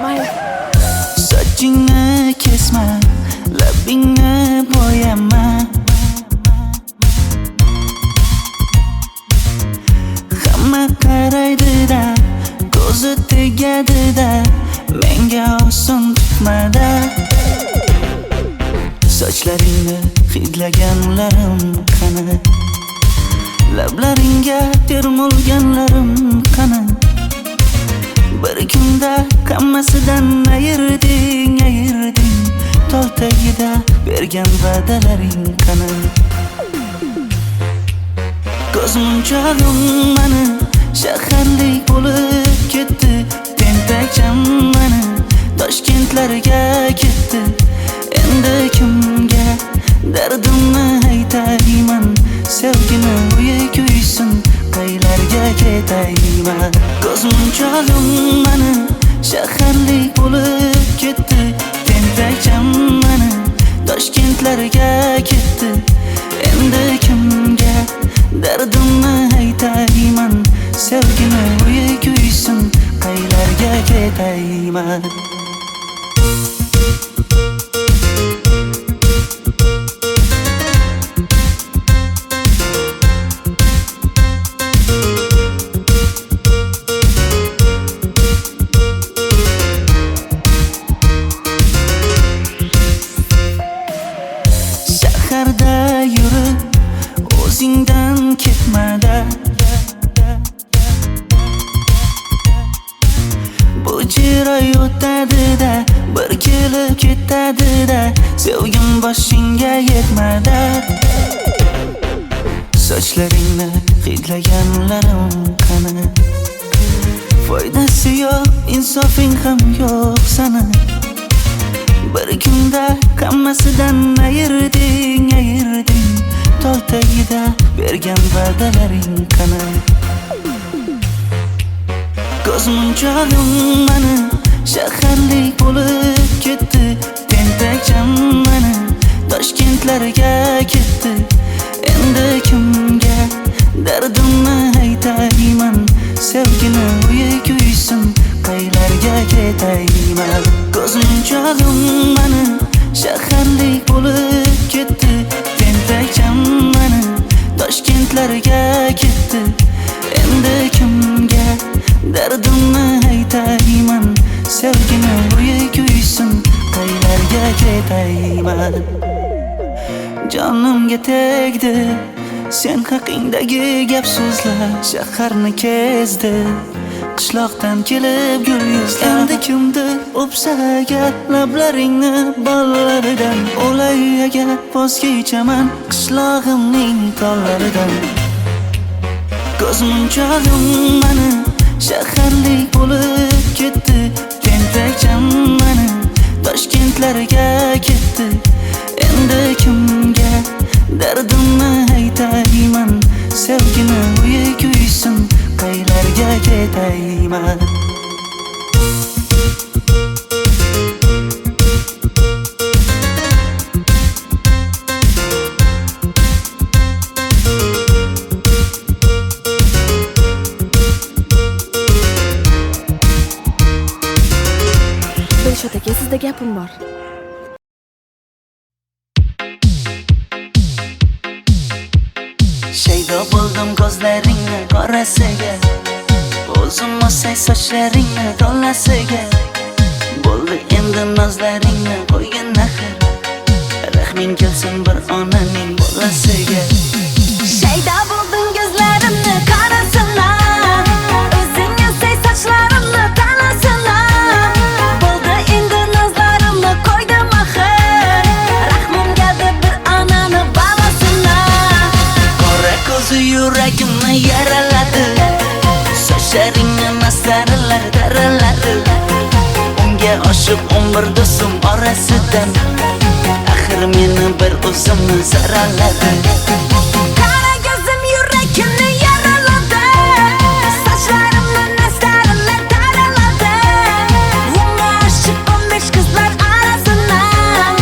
mayli. Sochingni kesma, labingni bo'yama. Hamma qaraydi-da, ko'zi tegadi-da, menga oson tutmada. Sochlaringni hidlaganlarim qani, lablaringga termulganlarim qani. Bir kunda hammasidan ayırding, tol tagida bergan va'dalaring qani. Ko'zmunchog'im mani shaharlik bo'lib ketdi, tentakcham mani Toshkentlarga ketdi. Endi kimga dardimni aytayman, sevgini uyi kuysin, qaylarga ketayman. Ko'zmunchog'im mani shaharlik bo'lib ketdi, tentakcham mani Toshkentlarga ketdi. Endi kimga dardimni aytayman, sevgini uyi kuysin, qaylarga ketayman. Shaharda yurib o'zingdan ketmada, bu jiroy o'tadi-da, bir kelib ketadi-da, sevgim boshingga yetmada. Sochlaringni hidlaganlarim qani, foydasi yo'q, insofing ham yo'q sana. Bir kunda hammasidan ayırding, tol tagida bergan va'dalaring qani. Ko'zmunchog'im mani shaharlik bo'lib ketdi, tentakcham mani Toshkentlarga ketdi. Endi kimga dardimni aytayman, sevgini uyi kuysin, qaylarga ketayman. Ko'zmunchog'im mani shaharlik bo'lib ketdi, tentakcham mani Toshkentlarga ketdi. Endi kimga dardimni aytayman, sevgini uyi kuysin, qaylarga ketayman. Jonimga tegdi sen haqingdagi gap so'zlar, shaharni kezdi qishloqdan kelib gul yuzlar. Endi kimdir o'psa agar lablaringni bollaridan, o'lay agar voz kechaman qishlog'imning tollaridan. Ko'zmunchog'im mani shaharlik bo'lib ketdi, tentakcham mani Toshkentlarga ketdi. Endi kimga dardimni aytayman, sevgini uyi kuysin, qaylarga ketayman. Dilshod aka, sizda gapim bor. Shaydo bo'ldim ko'zlaringni qorasiga, o'zim o'say sochlaringni to'lasiga. Bo'ldi endi nozlaringni qo'ygan axir, rahming kelsin bir onaning bolasiga. Shaydo bo'ldim ko'zlarimni qorasilar, o'zing o'say sochlarimni to'lasilar. Bo'ldi endi nozlarimni qo'ydim axir, rahmim keldi bir onani bolasilar. Qora ko'zi yuragimni yaraladi, sochlaringni mastarlar daraladi. Unga oshiq 11 do'stim orasidan, axir meni bir o'zimni zaraladi. Qara ko'zim yuragimni yaraladi, sochlarimni mastarlar daraladi. Unga oshiq 15 qizlar orasidan,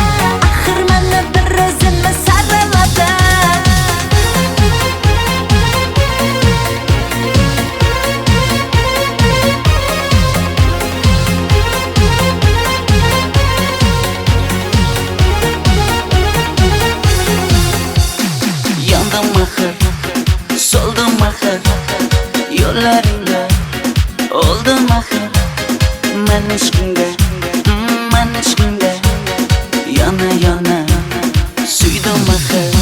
axir meni bir o'zimni saraladi. axir men ishqingga yana suydim axir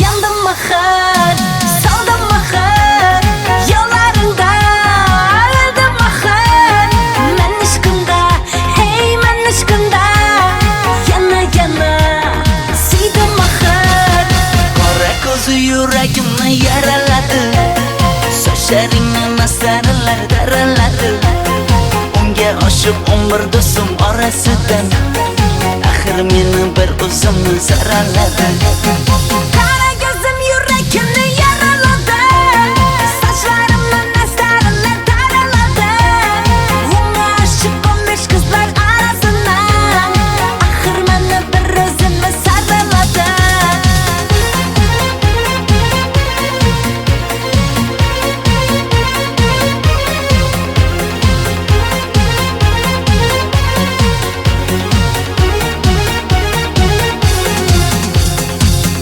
Yandım axir, soldim axir Yo'llaringda o'ldim axir Men ishqingda, hey men ishqingda Yana suydim axir Qora ko'zi yuragimni yaraladi Sochlaringni masalalar daraladi Unga oshiq umr do'stim orasidan Axir meni bir o'zimni saraladi Qara ko'zim yuragimni yaraladi Sochlarimni nastarilar taraladi Unga oshiq 15 qizlar arasidan Axir meni bir o'zimni saraladi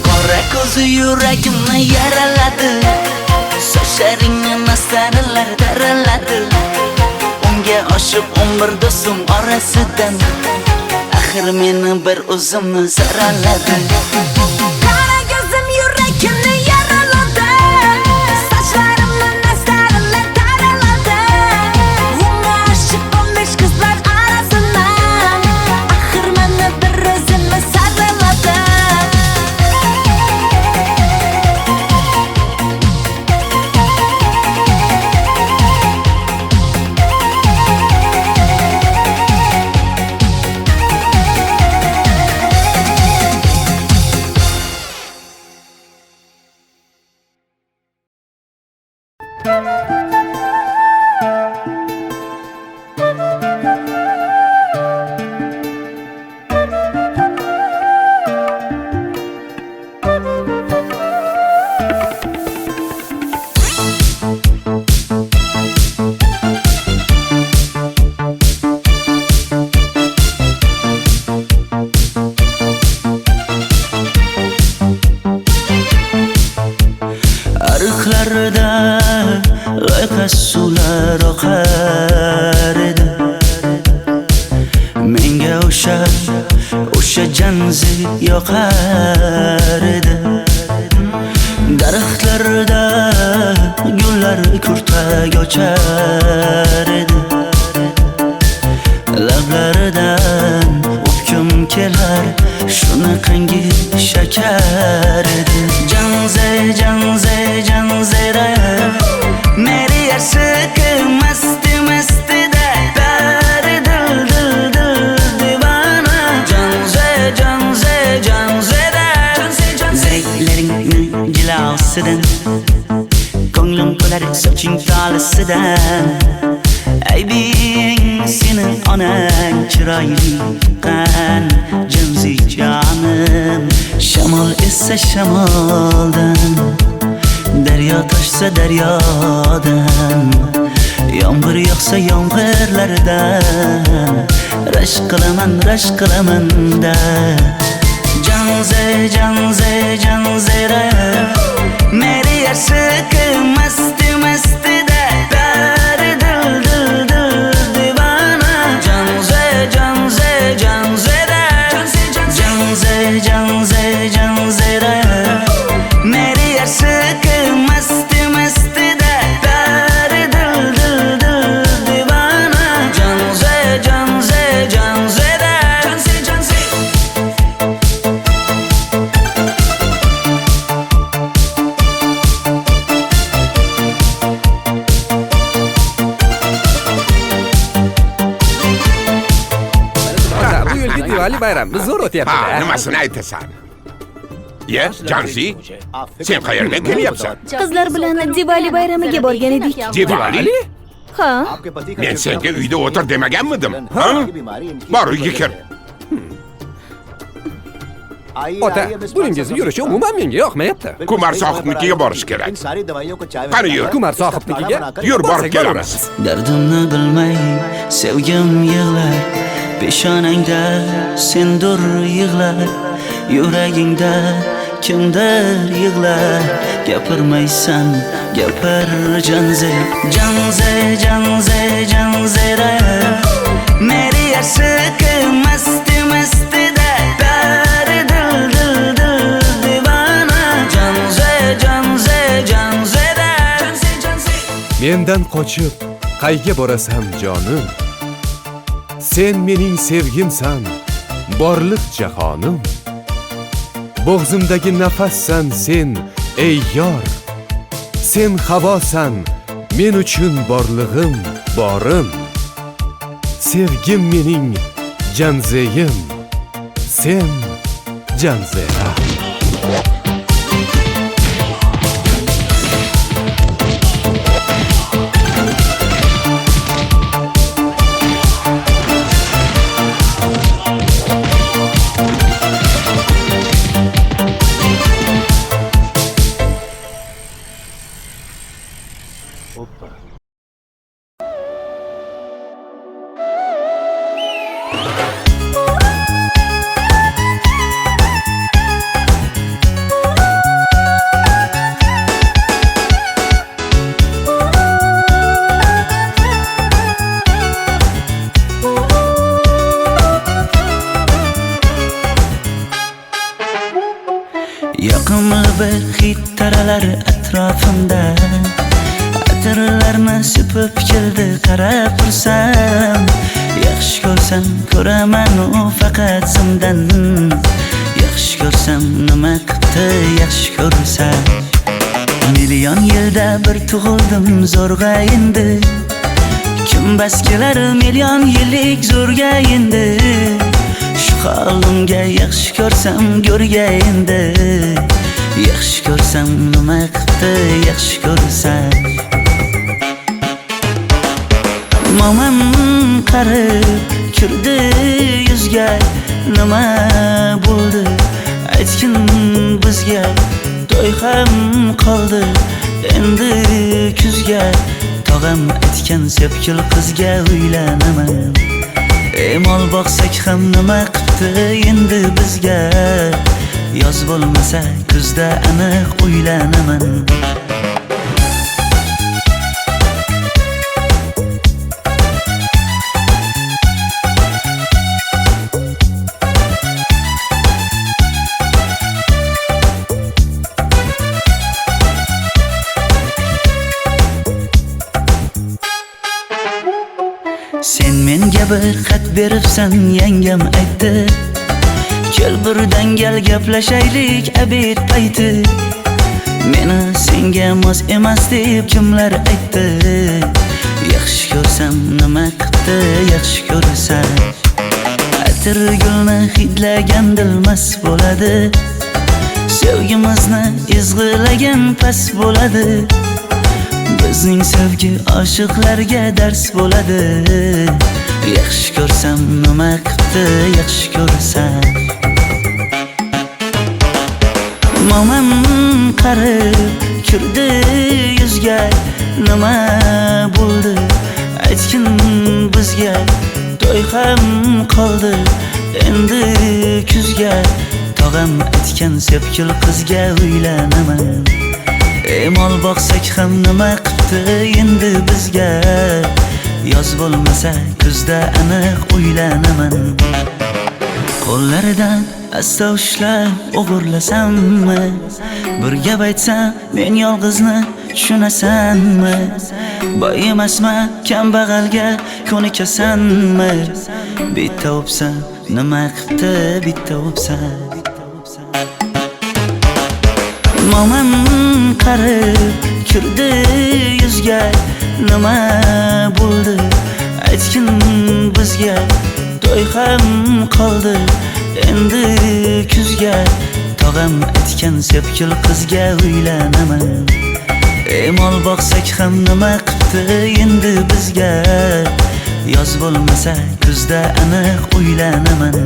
Qora ko'zi yuragimni yaraladi Sochlaringni masalalar daraladi Unga oshiq umr do'stim orasidan Axir meni bir o'zimni saraladi Qara ko'zim yuragimni yaraladi Sochlarimni nastarilar taraladi Unga oshiq 15 qizlar arasidan Axir meni bir o'zimni saraladi Ariqlarda loyqa suvlar oqar edi Menga o'sha janzi yoqar edi Daraxtlarda gullar kurtak ochar edi Lablaridan o'pkim kelar shunaqangi shakar edi Janzera Meri yarshiki masti da Dari dil divana Janzera Zeylaringni jilosidan Ko'nglim to'lar soching tolisidan Aybing sening onang chiroyli qan Janzi jonim Shamol esa shamoldan Daryo toshsa daryodan Yomg'ir yog'sa yomg'irlardan Rashk qilaman da Janzera Meri yarshiki masti da Dari dil divana Janzera Meri yarshiki masti da Dari dil divana Janzera Bu yilgi Diwali bayrami zo'r o'tyapti-da. Nimasini aytasan? Ye, Janzi, sen qayerdan kelyapsan? Qizlar bilan Diwali bayramiga borgan edik. Diwali? Ha? Men senga uyda o'tir demaganmidim? Ha? Bor uyga kir. Ota, buningizni yurishi umuman menga yoqmayapti. Kumar sohibnikiga borish kerak. Qani yur. Kumar sohibnikiga Yur borib kelamiz. Dardimni bilmay sevgim yig'lar Peshonangda sendur yig'lar Yuragingda kimdir yig'lar gapirmaysan gapir janze janze janze janzera meri aşıkı masti masti da dar dil dil dil divana janze janze janzera janze janze Mendan qochib qayga borasan jonim? Sen mening sevgimsan, borliq jahonim. Bo'g'zimdagi nafassan sen, ey yor. Sen havosan, men uchun borlig'im, borim. Sevgim mening janzeyim, sen janzera. Yoqimli bir hid taralar atrofimda Atirlarni sepib keldi qarab tursam Yaxshi ko'rsam ko'raman u faqat zimdan Yaxshi ko'rsam nima qipti yaxshi ko'rsam Million yilda bir tug'ildim zo'rg'a endi Kim bas kelar million yillik zo'rga endi Shu holimga yaxshi ko'rsam go'rga endi Yaxshi ko'rsam nima qipti yaxshi ko'rsam Momam qarib kirdi yuzga Nima bo'ldi aytgin bizga To'y ham qoldi endi kuzga Tog'am aytgan sepkil qizga uylanaman Mol boqsak ham nima qipti endi bizga Yoz bo'lmasa kuzda aniq uylanaman Sen menga bir xat beribsan yangam aytdi Kel birdan gal gaplashaylik abid payti Meni senga mos emas deb kimlar aytdi Yaxshi ko'rsam nima qipti yaxshi ko'rsam Atir gulni hidlagan dilmas bo'ladi Sevgimizni izg'ilagan pas bo'ladi Bizning sevgi oshiqlarga dars bo'ladi Yaxshi ko'rsam nima qipti yaxshi ko'rsam Momam qarib kirdi yuzga Nima bo'ldi aytgin bizga To'y ham qoldi endi kuzga Tog'am aytgan sepkil qizga uylanaman Mol boqsak ham nima qipti endi bizga Yoz bo'lmasa kuzda aniq uylanaman Qo'llaridan asta ushlab o'g'irlasammi Bir gap aytsam men yolg'izni tushunasanmi Boy emasman kambag'alga ko'nikasanmi Bitta o'psam nima qipti bitta o'psam Momam qarib kirdi yuzga Nima bo'ldi aytgin bizga To'y ham qoldi endi kuzga Tog'am aytgan sepkil qizga uylanaman Mol boqsak ham nima qipti endi bizga Yoz bo'lmasa kuzda aniq uylanaman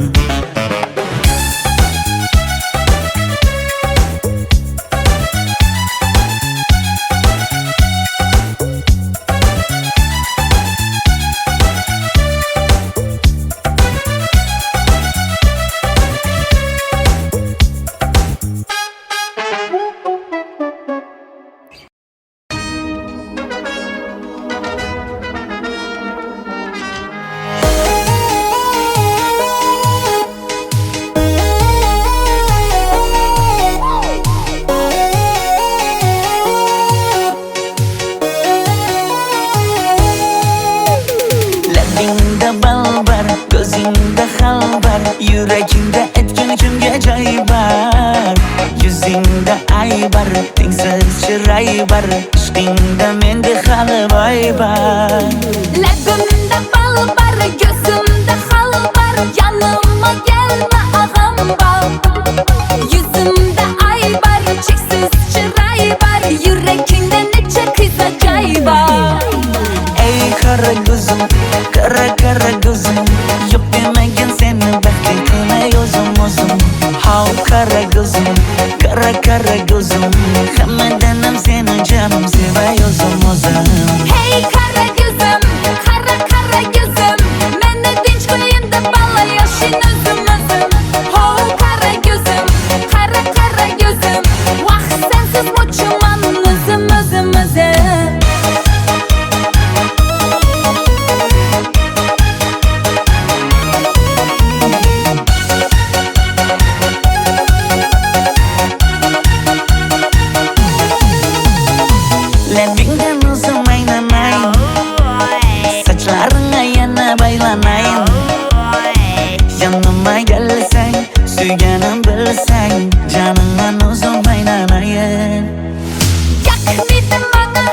Yuragingda aytgin kimga joy bor Yuzingda aybar tengsiz chiroy bor Ishqingda menda hali boy bor Labimda bal bar, gözümde hal bar Yanıma gelme ağam bal Yüzümde ay bar, çeksiz çıray bar Yüreğinde neçe kız acayip var Ey kara gözüm, kara gözüm Yok demegin seni bekletme yozum ozum Hav kara gözüm, kara gözüm Hammadanam seni canım sevayozum ozum Hey kara gözüm, kara gözüm Meni dinç koyun da bala yaşın özüm özüm Oh kara gözüm, kara gözüm Vah sensiz muçuman özüm özüm özüm Labingdan uzun aynamayın Saçlarına yana baylanayın Yanıma gelsen, suyganim bilsen Canından uzun aynamayın Yak dedim bana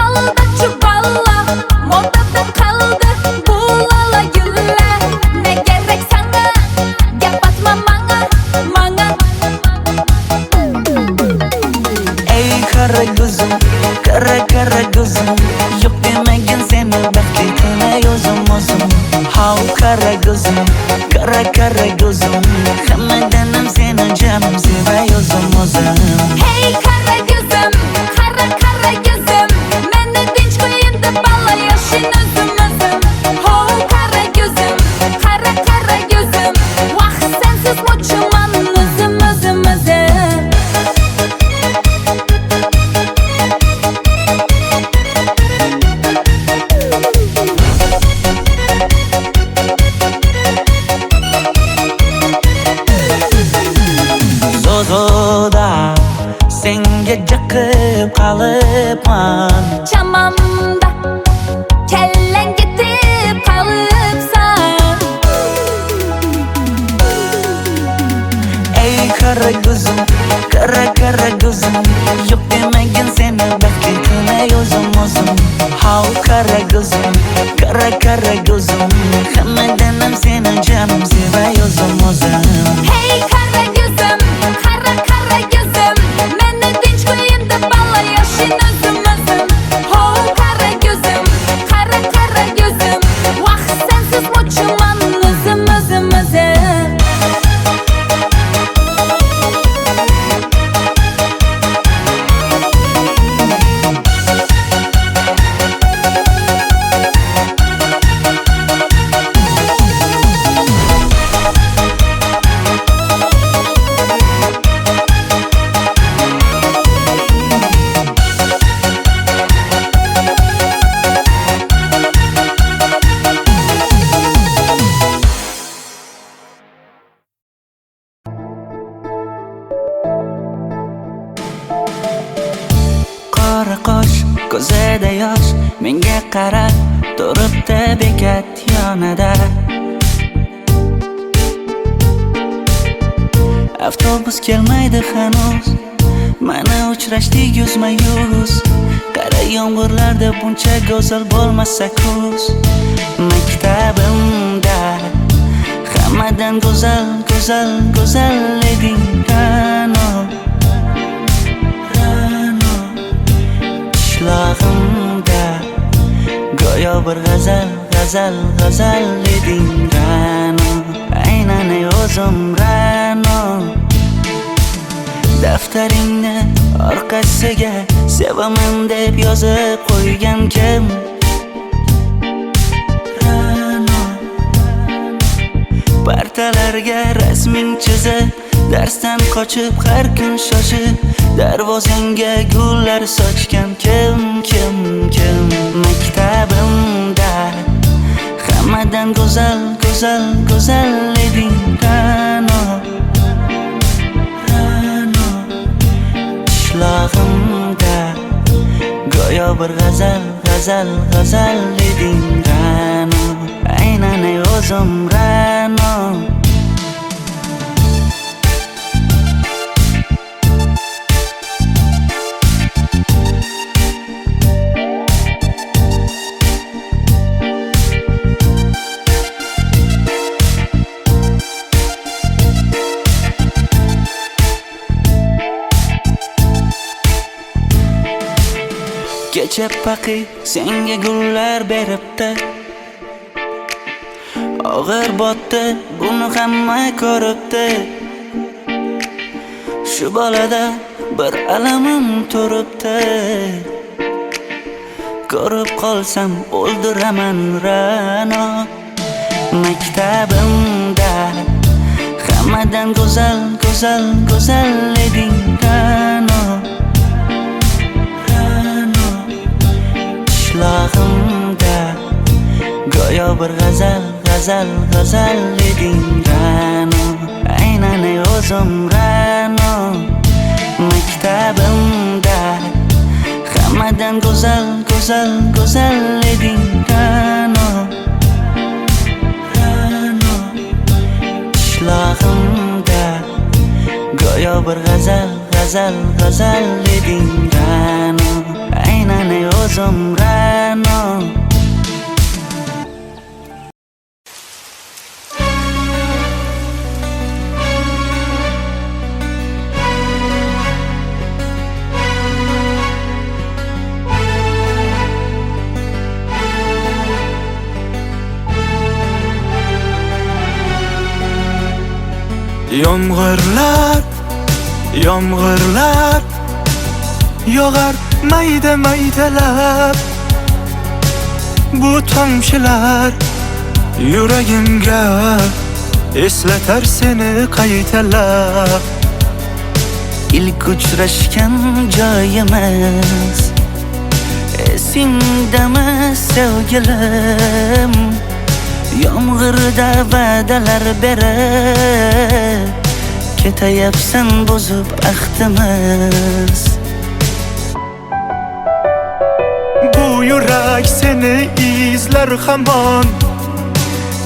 alda çuballa Modada kaldı bu lala güller Ne gerek sana gap atma mana Ey kara gözüm, kara gözüm Yok demegin seni bekletme yozum ozum Hav kara gözüm, kara gözüm Hammadanam seni canım sevayozum ozum Hey kara gözüm, kara gözüm Meni dinç koyun da bala yaşın özüm özüm Oh kara gözüm, kara gözüm Vah sensiz muçuman özüm özüm özüm Zozoda senga jiqib qolibman Chamamda kellang ketib qolibsan Ey kara gözüm, kara gözüm Yok demegin seni bekletme yozum ozum Hav kara gözüm, kara gözüm Hammadanam seni canım sevayozum ozum Hey kara gözüm, kara gözüm Meni dinç koyun da bala yaşın özüm özüm Oh kara gözüm, kara gözüm Vah sensiz muçuman özüm özüm özüm Qora qosh, ko'zida yosh Menga qarab turibdi bekat yonida Avtobus kelmaydi hanuz Mana uchrashdik yuzma-yuz Qara yomg'irlarda buncha go'zal bo'lmasa kuz Maktabimda hammadan go'zal eding Ra'no Qishlog'imda go'yo bir g'azal eding Ra'no Aynan ey o'zim Ra'no Daftaringni orqasiga sevaman deb yozib qo'ygan kim Ra'no Partalarga rasming chizib darsdan qochib har kun shoshib darvozangga gullar sochgan kim Maktabimda hammadan go'zal eding Ra'no Qishlog'imda go'yo bir g'azal eding Ra'no Aynan ey o'zim Ra'no necha paqi senga gullar beribdi. Og'ir botdi, buni hamma ko'ribdi. Shu bolada bir alamim turibdi. Ko'rib qolsam o'ldiraman Ra'no. Maktabimda hammadan go'zal, go'zal, go'zal eding Ra'no. Ra'no. Qishlog'imda go'yo bir g'azal, g'azal, g'azal eding Ra'no. Aynan o'zim Ra'no. Maktabimda hammadan go'zal, go'zal, go'zal eding Ra'no. Ra'no. Qishlog'imda go'yo bir g'azal, g'azal, g'azal eding Ra'no. Aynan o'zim Ra'no. Yomg'irlar, yomg'irlar yog'ar mayda maydalab. Bu tomchilar yuragimga eslatar seni qaytalab. İlk uchrashgan joyimiz esingdami sevgilim? Yomg'irda va'dalar berib ketayapsan bozib ahdimiz. Bu yurak seni izlar hamon.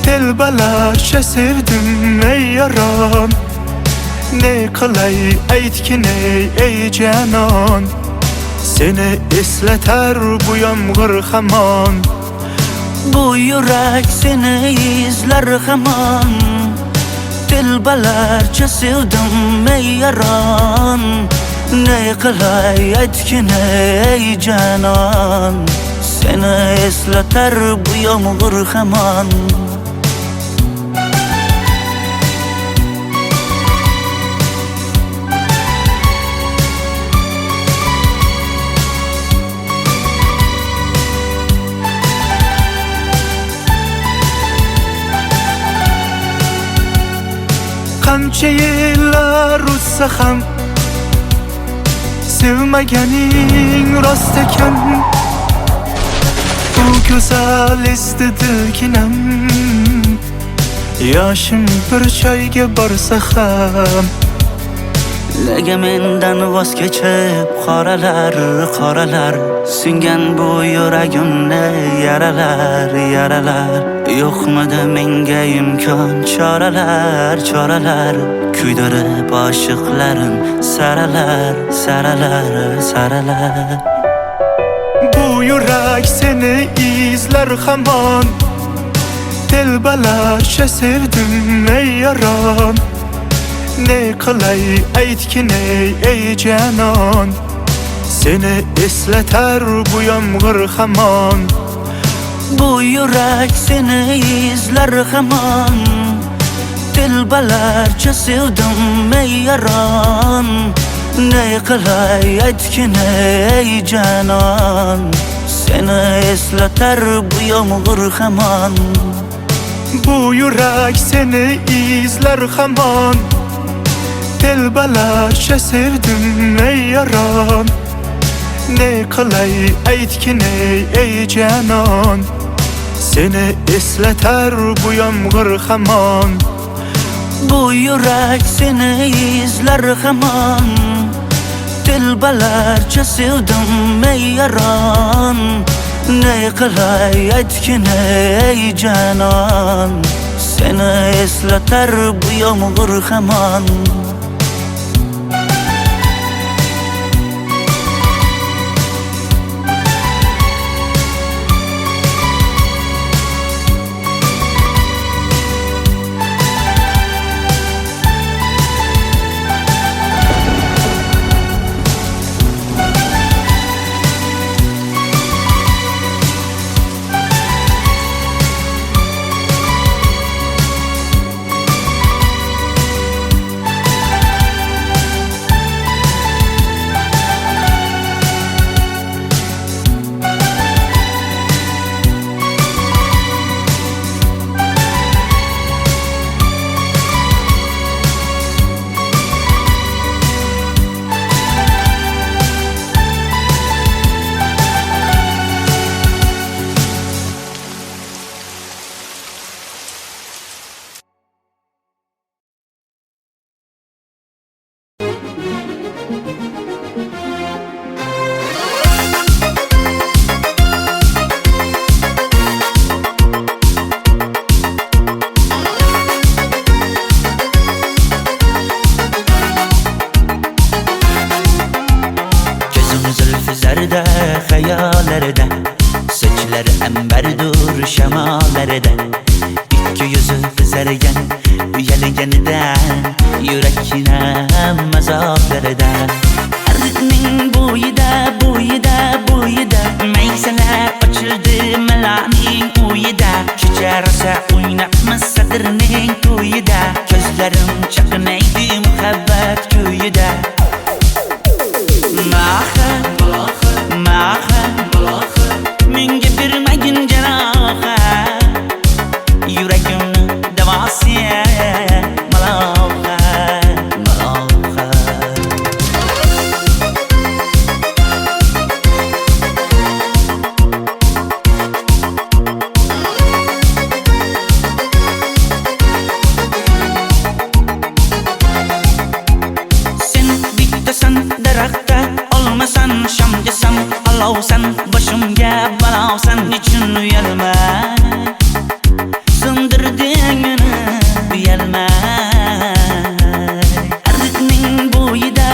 Telbalarcha sevdim ey yaron. Ne qilay aytgin ey janon. Seni eslatar bu yomg'ir hamon. Bu yurak seni izlar hamon. Telbalarcha sevdim ey yaron. Ne qilay aytgin ey janon. Seni eslatar bu yomg'ir hamon. Qancha yillar o'tsa ham sevmaganing rost ekan. Bu go'zal esdi dilginam. Yoshim bir joyga borsa ham Nega mendan voz kechib qoralar, qoralar singan bu yuragimni yaralar, yaralar. Yo'qmidi menga imkon choralar, choralar kuydirib oshiqlarim saralar, saralar, saralar. Bu yurak seni izlar hamon. Telbalarcha sevdim ey yaron. Ne qilay aytgin ey janon. Seni eslatar bu yomg'ir hamon. Bu yurak seni izlar hamon. Telbalarcha sevdim ey yaron. Ne qilay aytgin ey janon. Seni eslatar bu yomg'ir hamon. Bu yurak seni izlar hamon. Telbalarcha sevdim ey yaron. Ne qilay aytgin ey janon. Seni eslatar bu yomg'ir hamon. Bu yurak seni izlar hamon. Telbalarcha sevdim ey yaron. Ne qilay aytgin ey janon. Seni eslatar bu yomg'ir hamon. yüzü kızargan uyalganidan yurakkinam azoblarida Ardiqning bo'yida maysalar ochildi malaning uyida kecha rosa o'ynabmiz sadirning to'yida ko'zlarim chaqnaydi muhabbat kuyida Maha menga bermagin jarohat yuragimni davosi maloha sen bittasan daraxtda olmasan shamgasan olovsan boshimga balosan nechun uyalma sindirding meni uyalma Ardiqning bo'yida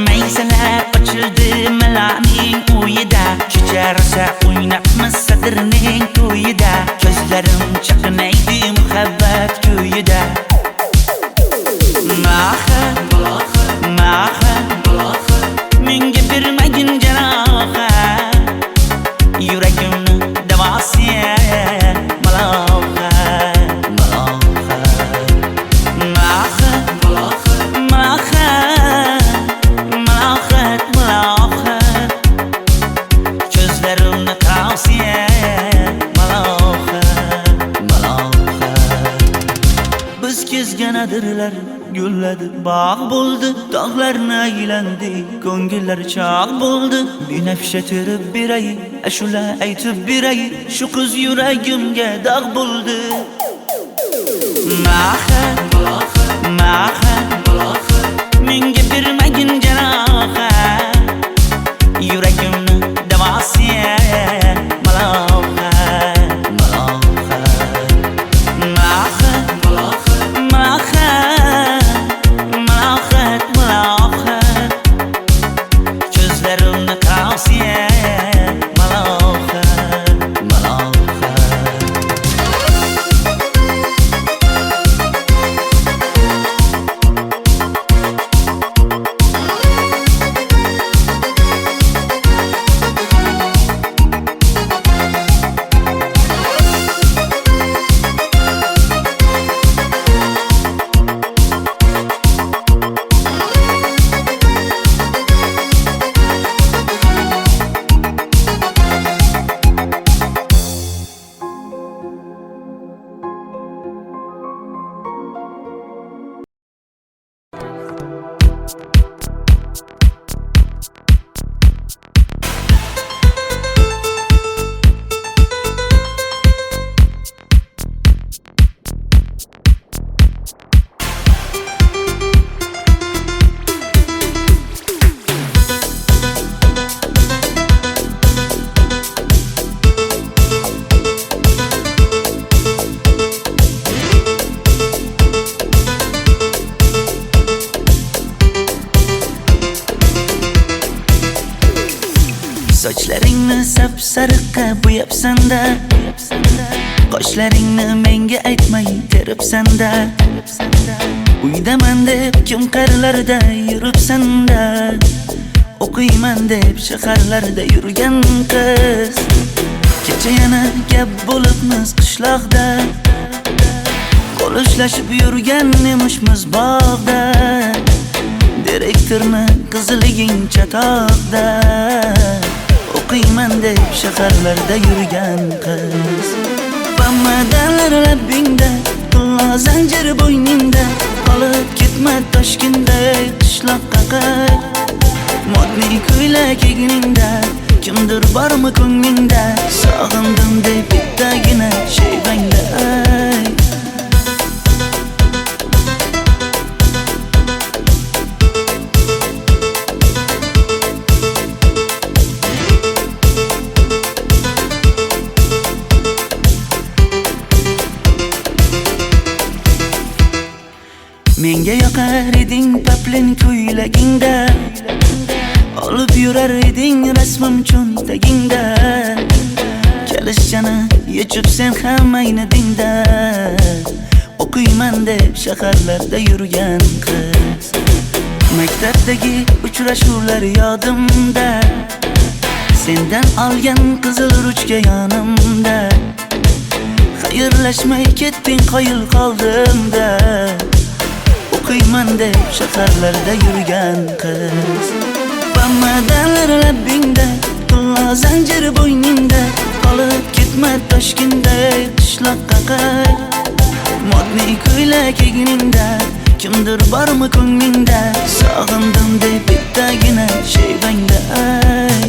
maysalar ochildi malaning uyida kecha rosa o'ynabmiz sadirning to'yida ko'zlarim chaqnaydi muhabbat kuyida Maha menga bermagin jarohat yuragimni davosi maloha ko'zlarimni tavsiya maloha biz kezgan adirlar gulladi bog' bo'ldi tog'larni aylandi ko'ngillar chog' bo'ldi binafsha terib beray ashula aytib beray shu qiz yuragimga dog' bo'ldi Maha menga bermagin jarohat yuragimni davosi maloha ko'zlarimni tavsiya maloha Sochlaringni sapsariqqa bo'yabsan-da Qoshlaringni menga aytmay teribsan-da Uydaman deb kim qarlarda yuribsan-da O'qiyman deb shaharlarda yurgan qiz Kecha yana gap bo'libmiz qishloqda Qo'l ushlashib yurgan emishmiz bog'da Direktorni qiziliging chatoqda O'qiyman deb shaharlarda yurgan qiz Bamadalar labbingda Qullo zanjir bo'yningda Qolib ketma Toshkentda qishloqqa qayt Modniy ko'ylak egningda Kimdir bormi ko'nglingda Sog'indim deb bittagina shevangda ayt Menga yoqar eding paplin ko'ylagingda Olib yurar eding rasmim cho'ntagingda kelishchani yechib sen ham ayni dingda o'qiyman deb shaharlarda yurgan qiz. Maktabdagi uchrashuvlar yodimda, sendan olgan qizil ruchka yonimda. Xayrlashmay ketding qoyil qoldimda, o'qiyman deb shaharlarda yurgan qiz. Bamadan labbingda, pulla zanjir bo'yningda, qolib ketma Toshkentday qishloqqa qayt. Modniy ko'ylak egningda, kimdir bormi ko'nglingda, sog'indim deb bittagina shevangda ay.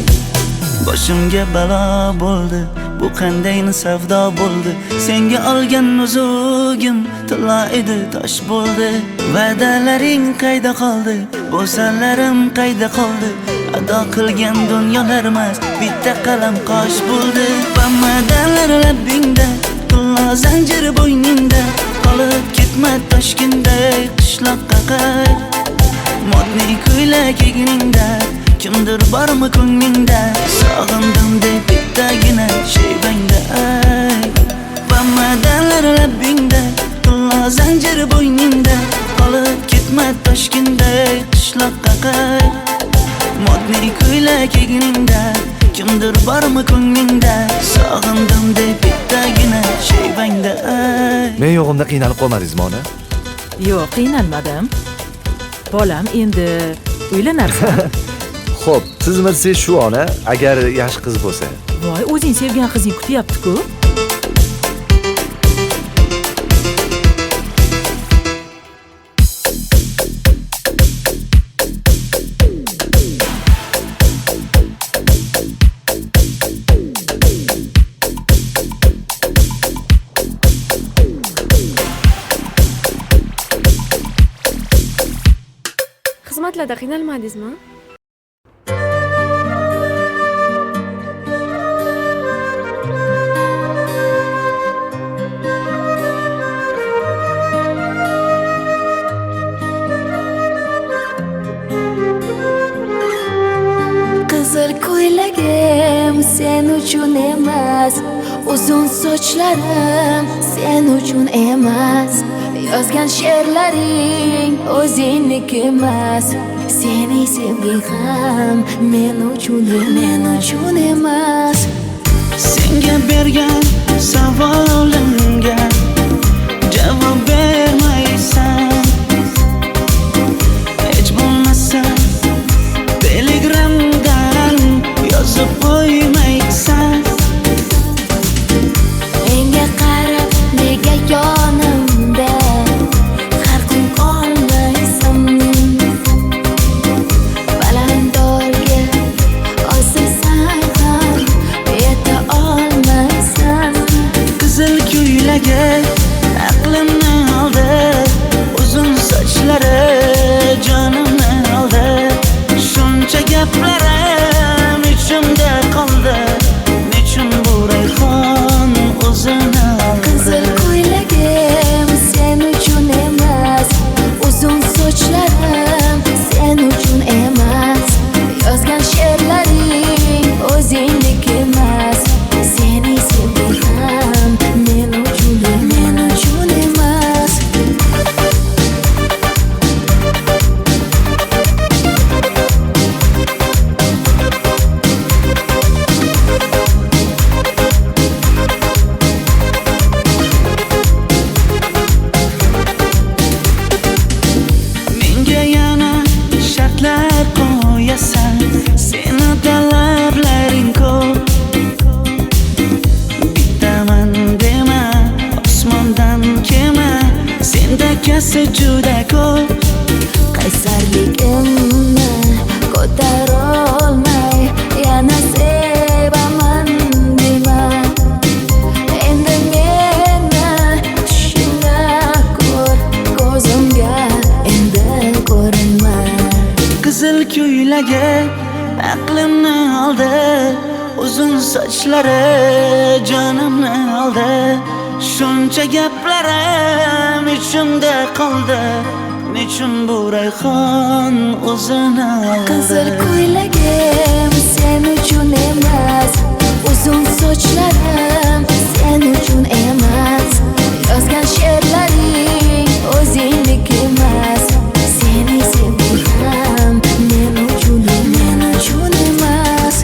Boshimga balo bo'ldi, bu qanday savdo bo'ldi. Senga olgan nuzugim tilla edi, tosh bo'ldi. Va'dalaring qayda qoldi, bo'salarim qayda qoldi? Ado qilgan dunyolar emas, bitta qalam qosh bo'ldi. Bamadanlar labbingda, tilla zanjir bo'yningda, qolib ketma Toshkentday qishloqqa qayt. Modniy ko'ylak egningda, kimdir bormi ko'nglingda, sog'indim deb bittagina shevangda ay. Bamadanlar labbingda, tilla zanjir bo'yningda, qolib ketma Toshkentday qishloqqa qayt. Modniy ko'ylak egningda, kimdir bormi ko'nglingda, sog'indim deb bittagina shevangda ay. Men yo'g'imda qiynalib qolmadingizmi ona? Yo'q, qiynalmadim. Bolam, endi uylanarsan. Xo'p, siz bilsangiz shu ona, agar yaxshi qiz bo'lsa. Voy, o'zing sevgan qizing kutyapti-ku. Xizmatlarda qiynalmadingizmi? Qizil ko'ylagim sen uchun emas, uzun sochlarim sen uchun emas. Yozgan she'rlaring o'zingniki emas, seni sevging ham men uchun emas. Senga bergan savolimga javob bermaysan. Hech bo'lmasa Telegramdan yozib qo'ymaysan. Menga qarab nega yonimda har kun qolmaysan? Balandorga osilsang ham yeta olmaysan. Qizil ko'ylagi aqlimni oldi, uzun sochlari jonimni oldi. Shuncha gaplarim ichimda qoldi, nechun bu rayhon o'zini oldi? Qizil ko'ylagim sen uchun emas, uzun sochlarim sen uchun emas. Yozgan she'rlaring o'zingniki emas, seni sevging ham men uchun emas. Menga yana shartlar qo'yasan, seni talablaring ko'p. Bittaman dema, osmondan kema, senda kasi juda ko'p. Qaysarligimni ko'tarolmay yana sevaman dema. Endi meni tushingda ko'r, ko'zimga endi ko'rinma. Qizil ko'ylagi aqlimni oldi, uzun sochlari jonimni oldi. Shuncha gaplarim ichimda qoldi, nechun bu rayhon o'zini oldi? Qizil ko'ylagim sen uchun emas, uzun sochlarim sen uchun emas, yozgan she'rlaring o'zingniki emas. Seni sevdim men uchun emas.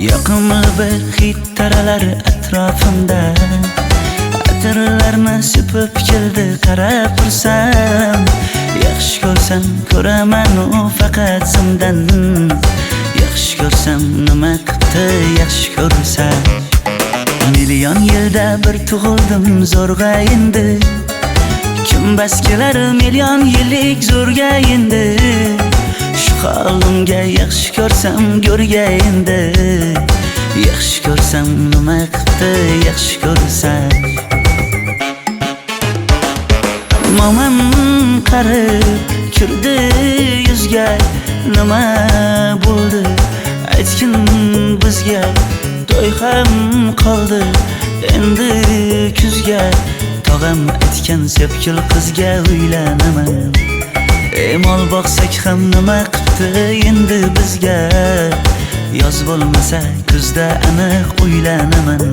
Yoqimli bir hid taralar atrofimda, atirlarni sepib keldi qarab tursam. Yaxshi ko'rsam ko'raman u faqat zimdan, yaxshi ko'rsam nima qildi yaxshi ko'rsam. Million yilda bir tug'ildim zo'rg'a endi, kim bas kelar million yillik zo'rga endi. Shu holimga yaxshi ko'rsam go'rga endi, yaxshi ko'rsam nima qildi yaxshi ko'rsam. Momam qarib kirdi yuzga, nima bo'ldi aytgin bizga. To'y ham qoldi endi kuzga, tog'am aytgan sepkil qizga uylanaman. Mol boqsak ham nima qildi endi bizga, yoz bo'lmasa kuzda aniq uylanaman.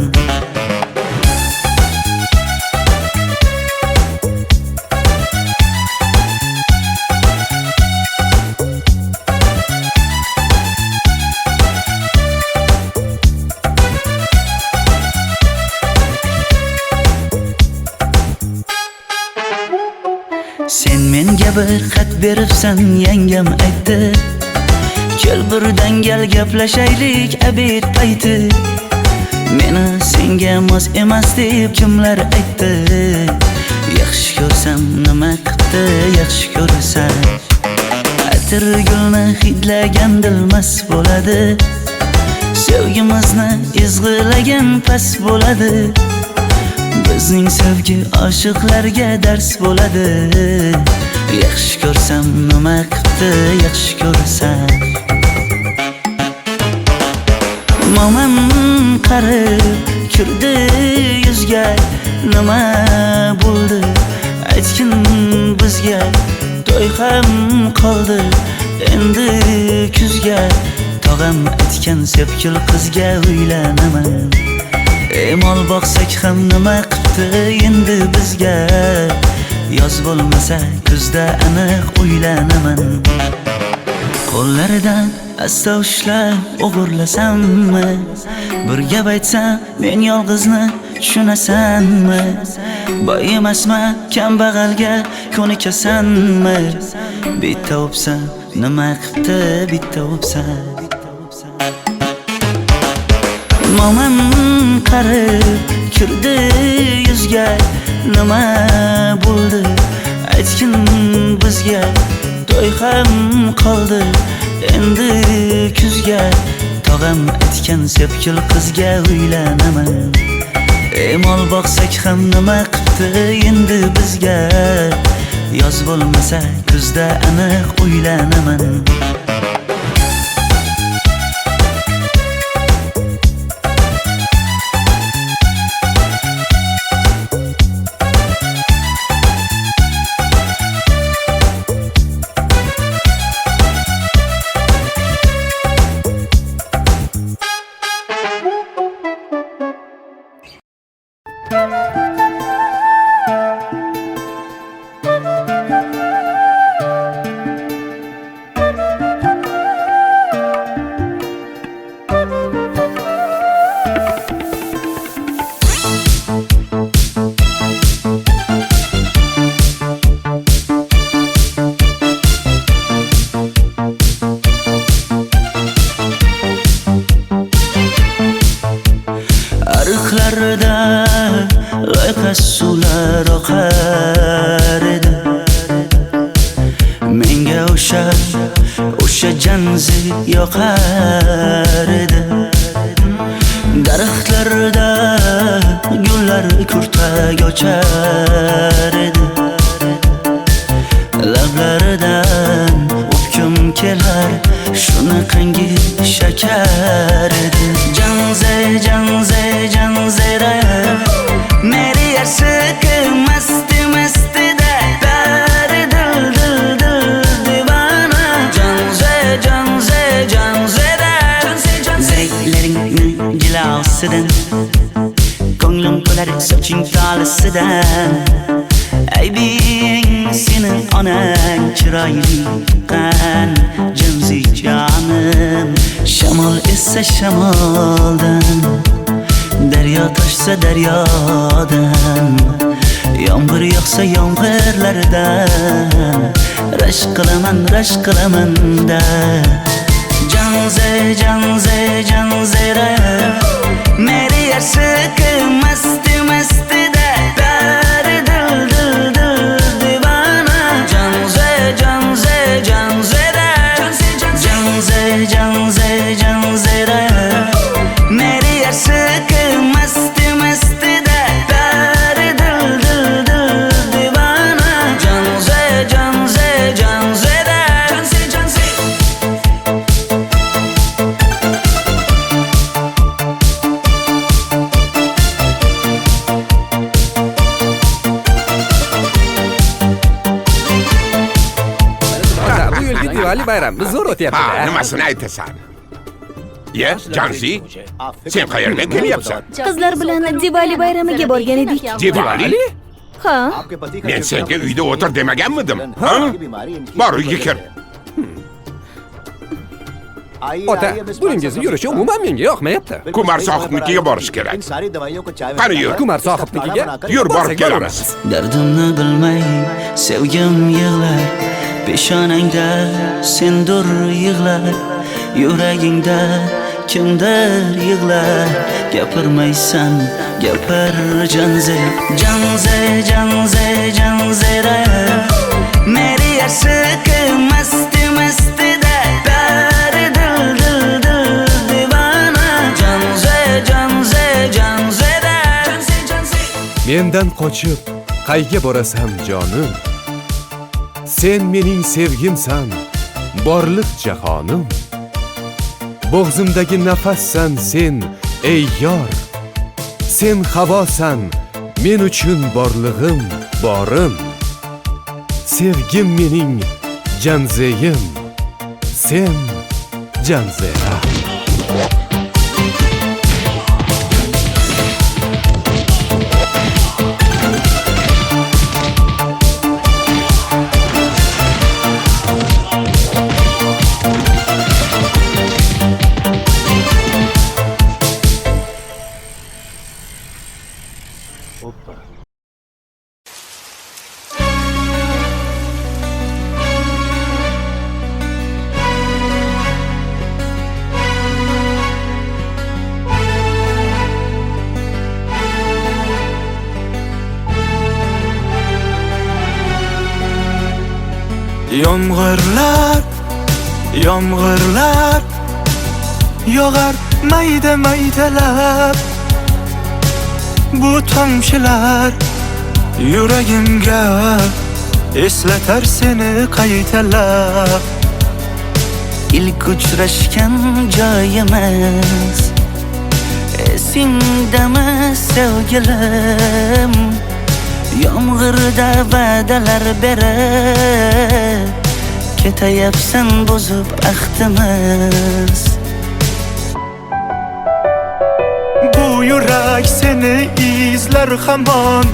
Sen menga bir xat beribsan yangam aytdi, kel birdan gal gaplashaylik abid payti. Meni senga mos emas deb kimlar aytdi, yaxshi ko'rsam nima qildi yaxshi ko'rsam. Atir gulni hidlagan dilmas bo'ladi, sevgimizni izg'ilagan pas bo'ladi. Bizning sevgi oshiqlarga dars bo'ladi, yaxshi ko'rsam nima qildi yaxshi ko'rsam. Momam qarib kirdi yuzga, nima bo'ldi aytgin bizga. To'y ham qoldi endi kuzga, tog'am aytgan sepkil qizga uylanaman. Mol boqsak ham nima qildi endi bizga, yoz bo'lmasa kuzda aniq uylanaman. Qo'llaridan asta ushlab o'g'irlasammi, bir gap aytsam men yolg'izni tushunasanmi? Boy emasman kambag'alga ko'nikasanmi? Bitta o'psam nima qildi bitta o'psam. Momam qarib kirdi yuzga, nima bo'ldi aytgin bizga. To'y ham qoldi endi kuzga, tog'am aytgan sepkil qizga uylanaman. Mol boqsak ham nima qildi endi bizga, yoz bo'lmasa kuzda aniq uylanaman. Ariqlarda loyqa suvlar oqar edi. Menga o'sha janzi yoqar edi. Daraxtlarda gullar kurtak ochar edi. Lablaridan o'pkim kelar, shunaqangi shakar edi. Janzera meri yarsiqi masti da bari dil divana. Janzera zeylaringni jilosidan, ko'nglim to'lar soching tolisidan. Aybing sening onang chiroyli qan janzi jonim. Shamol essa shamoldan, daryo toshsa daryodan, yomg'ir yog'sa yomg'irlardan rashk qilaman da. Janzera meri yarsiqi masti da bari dil divana. Janzera meri yarsiqi masti da bari dil divana. Janzera Bu yilgi Diwali bayrami zo'r Ha, o'tyapti. nimasini aytasan? Ye, Janzi, sen qayerdan kelyapsan? Qizlar bilan Diwali bayramiga borgan edik. Diwali? Ha? Men senga uyda o'tir demaganmidim? Ha? Bor uyga kir. Ota, buningizni yurishi umuman menga yoqmayapti. Kumar sohibnikiga borish kerak. Qani yur. Kumar sohibnikiga Yur, borib borsak kelamiz. Dardimni bilmay sevgim yig'lar, peshonangda sendur yig'lar, yuragingda kimdir yig'lar. Gapirmaysan, gapir janzera meri yarsiqi masti da bari dil divana. Janzera Mendan qochib qayga borasan jonim? Sen mening sevgimsan, borliq jahonim. Bo'g'zimdagi nafassan sen, ey yor. Sen havosan, men uchun borlig'im, borim. Sevgim mening janzeyim, sen janzera. Yomg'irlar yog'ar maydalab. Bu tomchilar yuragimga eslatar seni qaytalab. ilk uchrashgan joyimiz esingdami sevgilim? Yomg'irda va'dalar berib ketayapsan buzib ahdimiz. Bu yurak seni izlar hamon,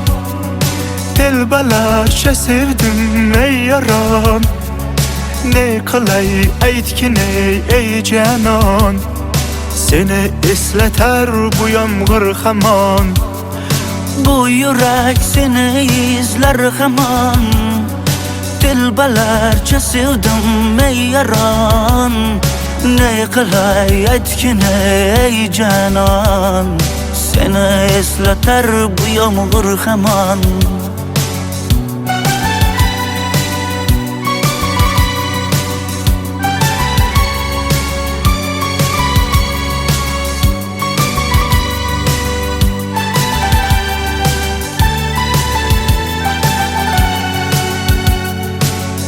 telbalarcha sevdim ey yaron. Ne qilay aytgin ey janon, seni eslatar bu yomg'ir hamon. Bu yurak seni izlar hamon, telbalarcha sevdim ey yaron. Ne qilay aytgin ey janon, Seni eslatar bu yomg'ir hamon.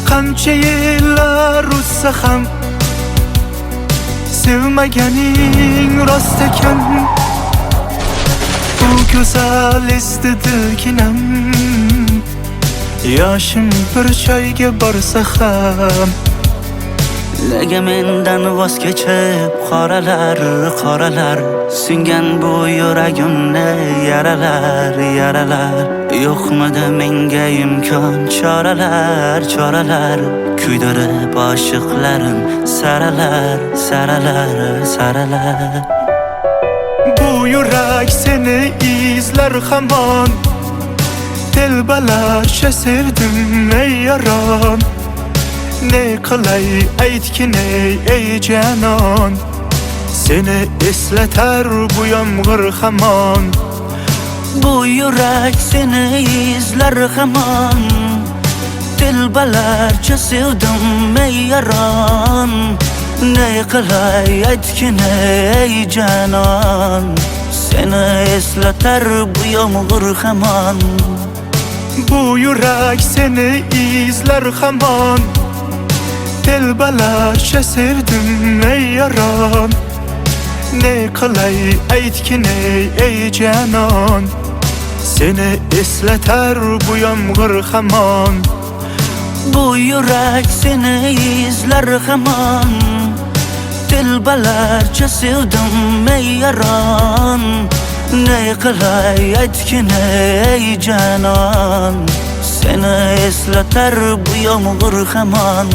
Qancha yillar o'tsa ham sevmaganing rost ekan. Bu go'zal esdi dilginam, yoshim bir joyga borsa ham. Nega mendan voz kechib qoralar singan bu yuragimni yaralar yo'qmidi menga imkon choralar kuydirib oshiqlarim saralar. Bu yurak seni izlar hamon, telbalarcha sevdim ey yaron. Ne qilay aytgin ey janon, seni eslatar bu yomg'ir hamon. Bu yurak seni izlar hamon, telbalarcha sevdim ey yaron. Ne qilay aytgin ey janon, seni eslatar bu yomg'ir hamon. Bu yurak seni izlar hamon, telbalarcha sevdim ey yaron. Ne qilay aytgin ey janon, seni eslatar bu yomg'ir hamon. Bu yurak seni izlar hamon, telbalarcha sevdim ey yaron. Ne qilay aytgin ey janon, seni eslatar bu yomg'ir hamon.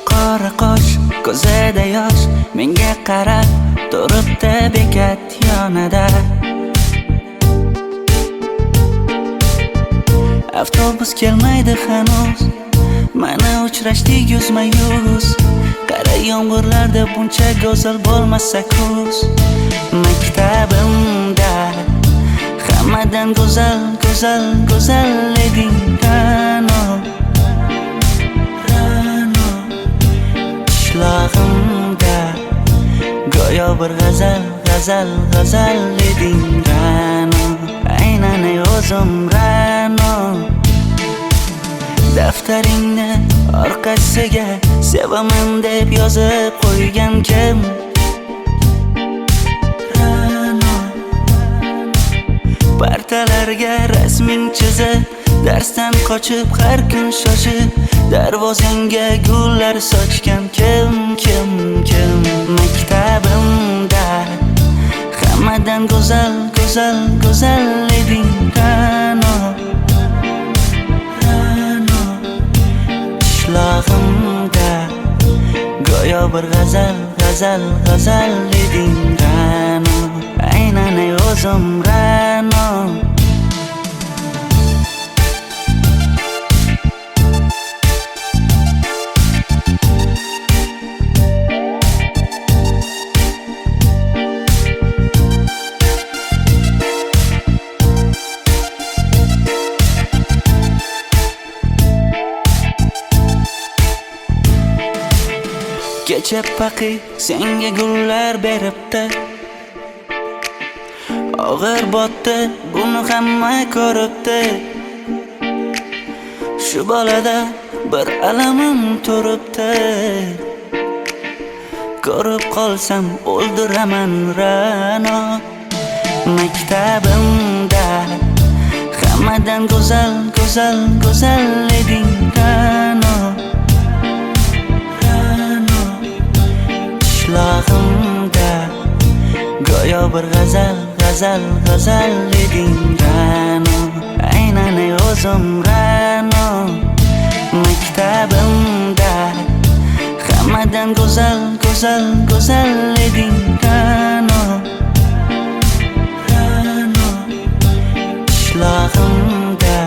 Qora qosh, ko'zida yosh, menga qarab turibdi bekat yonida. Avtobus kelmaydi hanuz, mana uchrashdik yuzma-yuz. Qara yomg'irlarda buncha go'zal bo'lmasa kuz. Maktabimda hammadan go'zal eding Ra'no. Qishlog'imda go'yo bir g'azal eding Ra'no. Aynan ey o'zim Ra'no. Daftaringni orqasiga sevaman deb yozib qo'ygan kim? Ra'no. Partalarga rasming chizib, darsdan qochib har kun shoshib, darvozangga gullar sochgan kim? Maktabimda hammadan go'zal eding Ra'no. Qishlog'imda go'yo bir g'azal eding Ra'no. Aynan ey o'zim Ra'no. kecha paqi senga gullar beribdi. Og'ir botdi, buni hamma ko'ribdi. Shu bolada bir alamim turibdi. Ko'rib qolsam o'ldiraman Ra'no. Maktabimda hammadan go'zal, go'zal, go'zal eding Ra'no. Ra'no. Qishlog'imda go'yo bir g'azal, g'azal, g'azal eding Ra'no. Aynan o'zim Ra'no. Maktabimda hammadan go'zal, go'zal, go'zal eding Ra'no. Ra'no. Qishlog'imda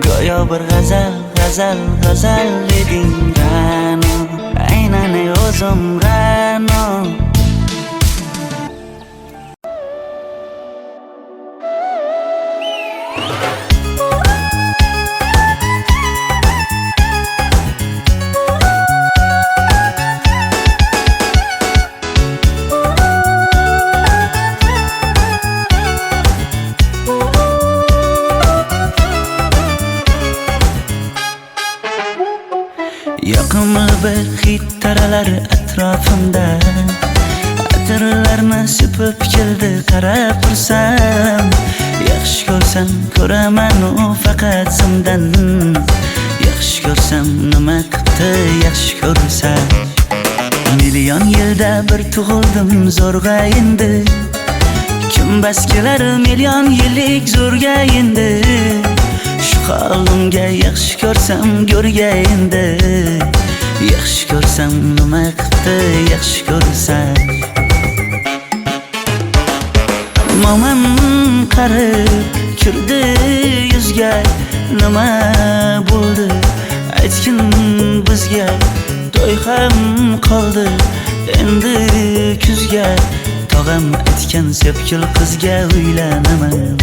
go'yo bir g'azal, g'azal, g'azal eding Ra'no. Aynan o'zim Ra'no. Yoqimli bir hid taralar atrofimda. Atirlarni sepib keldi qarab tursam. Yaxshi ko'rsam ko'raman u faqat simdan. Yaxshi ko'rsam nima qildi yaxshi ko'rsam. Million yilda bir tug'ildim zo'rg'a endi. Kim bas kelar million yillik zo'rga endi. Shu holimga yaxshi ko'rsam go'rga endi. Yaxshi ko'rsam nima qildi yaxshi ko'rsam. Momam qarib kirdi yuzga. Nima bo'ldi aytgin bizga. To'y ham qoldi endi kuzga. Tog'am aytgan sepkil qizga uylanaman.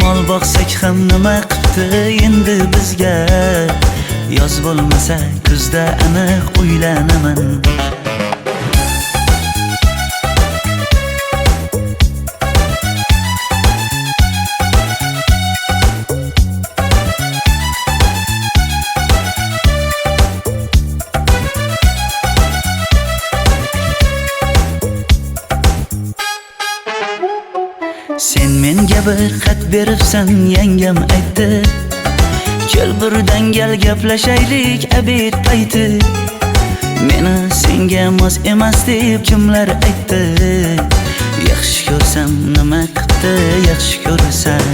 Mol boqsak ham nima qildi endi bizga. Yoz bo'lmasa kuzda aniq uylanaman. Sen menga bir xat beribsan yangam aytdi. Kel birdan gal gaplashaylik abid payti. Meni senga mos emas deb kimlar aytdi. Yaxshi ko'rsam nima qildi yaxshi ko'rsam.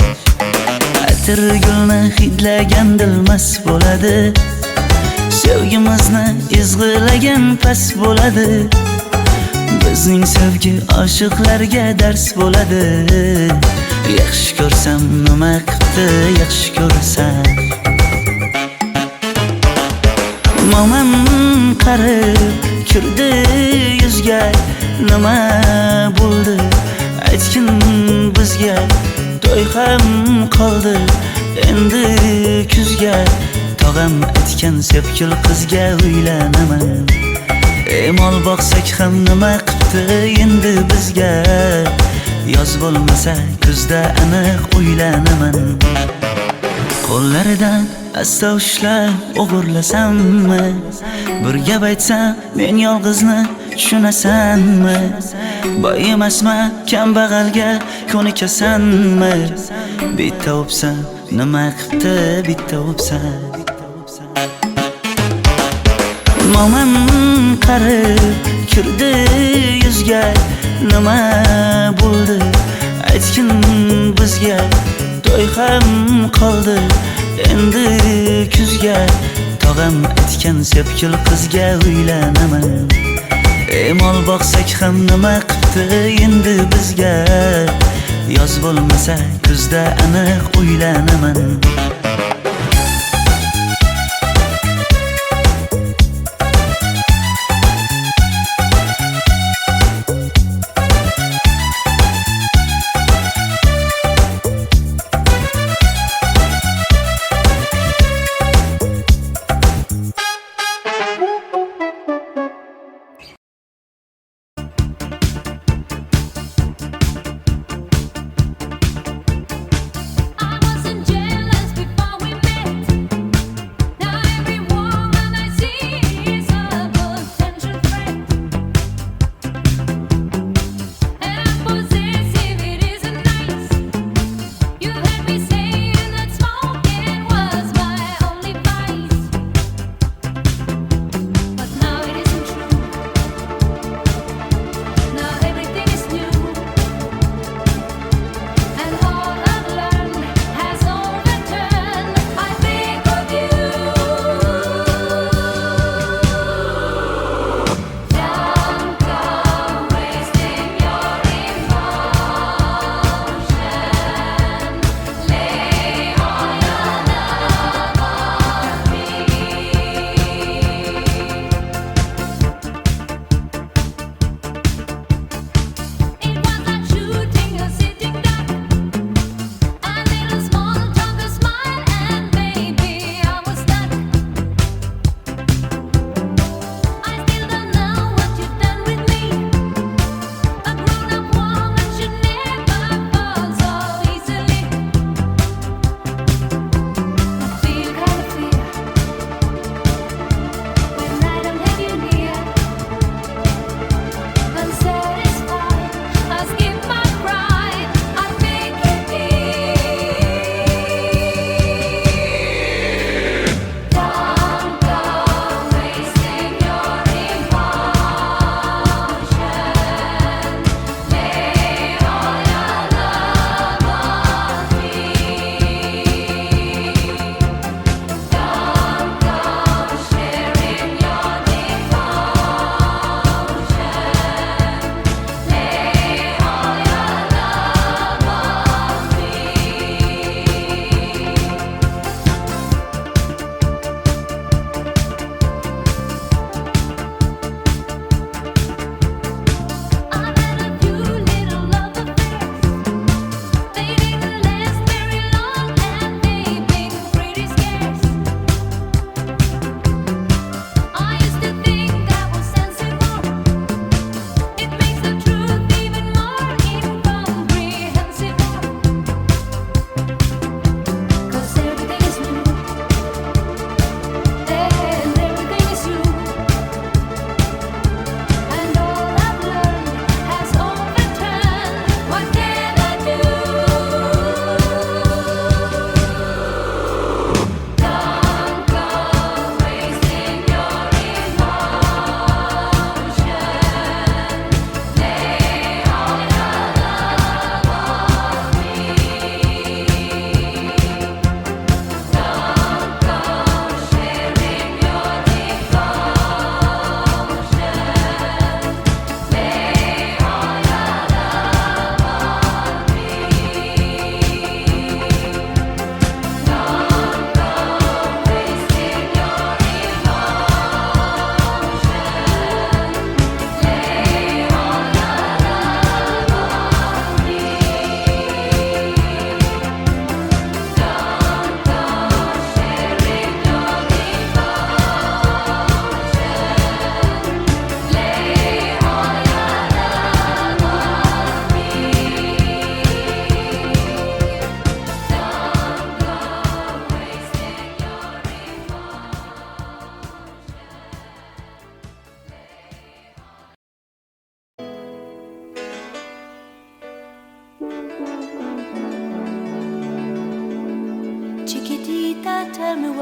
Atir gulni hidlagan dilmas bo'ladi. Sevgimizni izg'ilagan pas bo'ladi. Bizning sevgi oshiqlarga dars bo'ladi. Yaxshi ko'rsam nima qildi yaxshi ko'rsam. Momam qarib kirdi yuzga. Nima bo'ldi aytgin bizga. To'y ham qoldi endi kuzga. Tog'am aytgan sepkil qizga uylanaman. Mol boqsak ham nima qildi endi bizga. Yoz bo'lmasa kuzda aniq uylanaman. Qo'llaridan asta ushlab o'g'irlasammi? Bir gap aytsam men yolg'izni tushunasanmi? Boy emasman kambag'alga ko'nikasanmi? Bitta o'psam nima qildi bitta o'psam. Momam qarib kirdi yuzga. Nima bo'ldi aytgin bizga. To'y ham qoldi endi kuzga. Tog'am aytgan sepkil qizga uylanaman. Mol boqsak ham nima qildi endi bizga. Yoz bo'lmasa kuzda aniq uylanaman.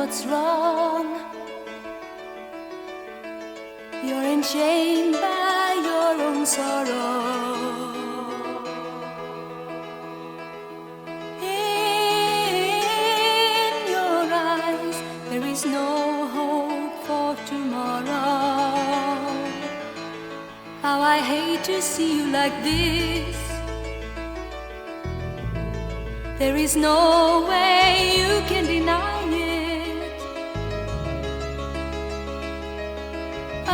what's wrong. You're enchained by your own sorrow. In your eyes, there is no hope for tomorrow. How I hate to see you like this. There is no way you can deny it. I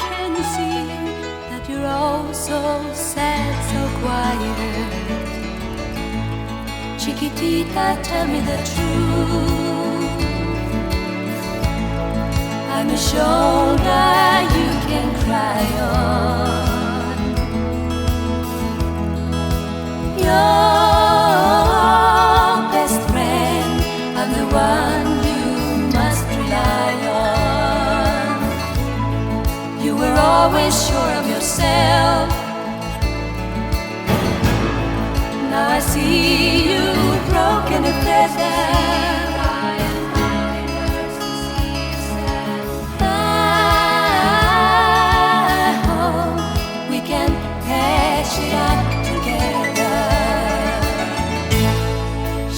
can see that you're all so sad, so quiet. Chiquitita, tell me the truth. I'm a shoulder you can cry on. Your best friend, I'm the one you must rely on. You were always sure of yourself. Now I see you broken and feathered. I hope we can hash it out together.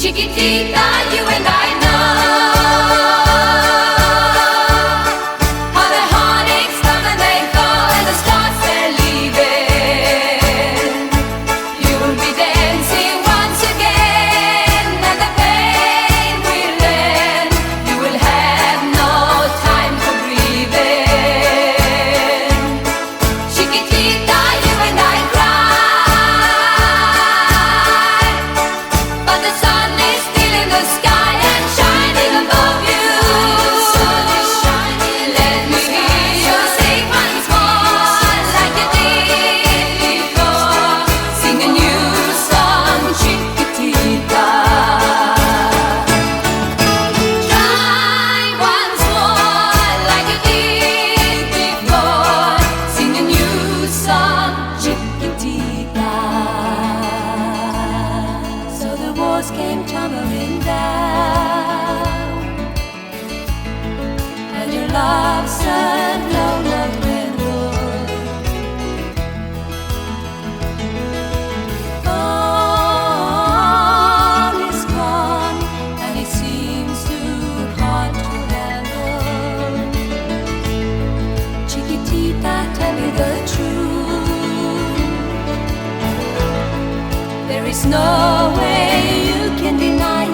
Chiquitita, you and I know how the heartaches come and they go, and the stars they're leaving. You'll be dancing once again, and the pain will end. You will have no time for breathing. Chiquitita, you and I cry, but the sun is still in the sky and shining above you. Let me hear you sing once more like you did before. Sing a new song, Chiquitita. Try once more like you did before. Sing a new song, Chiquitita. So the walls came tumbling down, and your love said no love dwindled. All is gone, and it seems too hard to handle. Chiquitita, tell me the truth. There is no way you can deny it.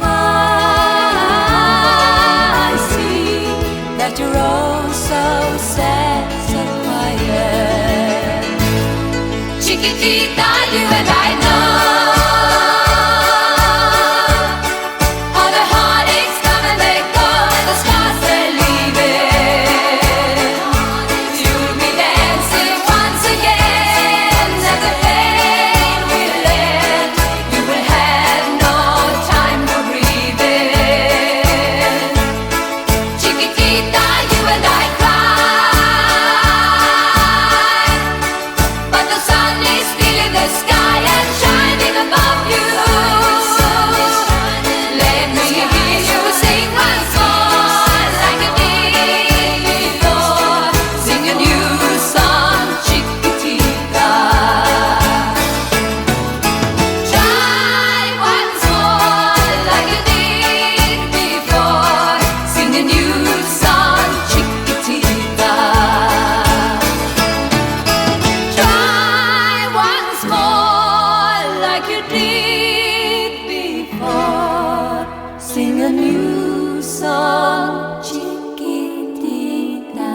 I see that you're all so sad, so quiet. Chiquitita, you and I know how the heartaches come and they go, and the scars they're leaving. You'll be dancing once again, and the pain will end. You will have no time for breathing. Chiquitita, you and I cry, but the sun is still in the sky and shining above you. Let me hear you sing once more like you did before. Sing a new song, Chiquitita. Try once more like you did before. Sing a new song, Chiquitita. Try once more like you did before. Sing a new song, Chiquitita.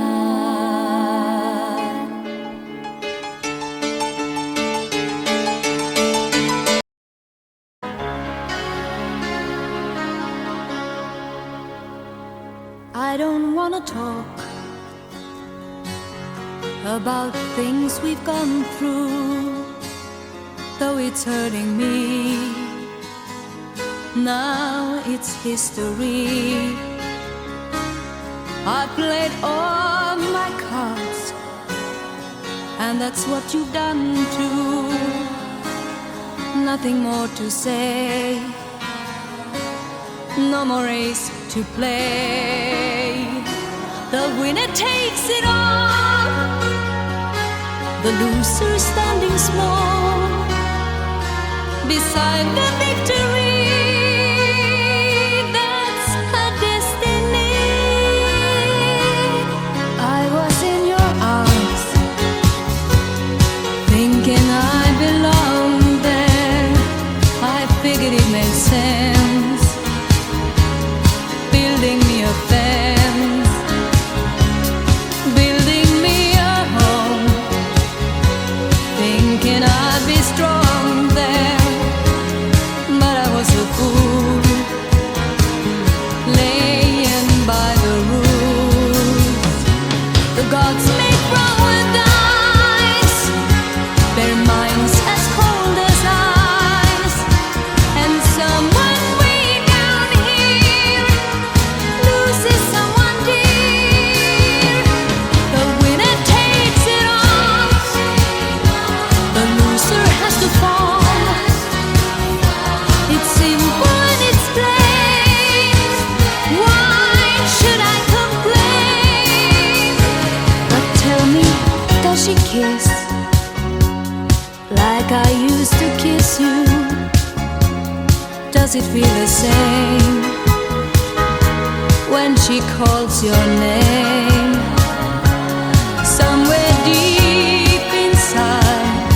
I don't wanna talk about things we've gone through, though it's hurting me. Now it's history. I played all my cards, and that's what you've done too. nothing more to say. No more race to play. The winner takes it all. The loser standing small beside the victory. That's her destiny. I was in your arms, thinking I belonged there. I figured it made sense, building me a fence, building me a home, thinking I'd be strong there. But I was a fool, laying by the rules. The gods make wrong with dice, their minds as cold as ice. And someone way down here loses someone dear. The winner takes it all. The loser has to fall. It's simple and it's plain. Why should I complain? But tell me, does she kiss like I used to kiss you? Does it feel the same when she calls your name? Somewhere deep inside,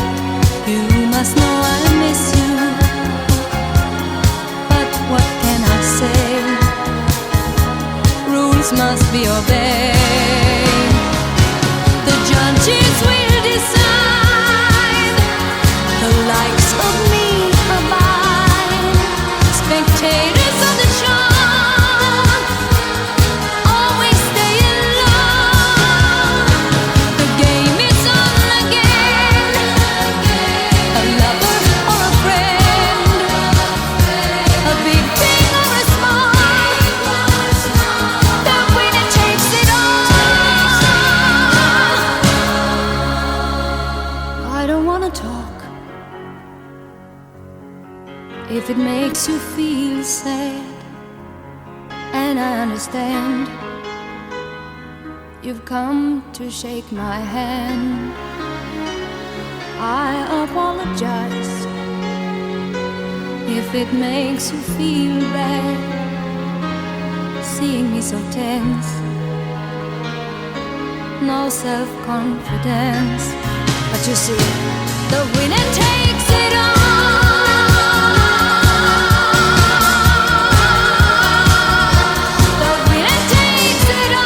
you must know I miss you. But what can I say? Rules must be obeyed. The judges will decide. The likes of me abide. Spectators of the show always stay alone. The game is on again. A lover or a friend, a big thing or a small, the winner takes it all. I don't wanna talk if it makes you feel sad, and I understand. You've come to shake my hand. I apologize if it makes you feel bad, seeing me so tense, no self-confidence. But you see, the winner takes it all. The winner takes it all.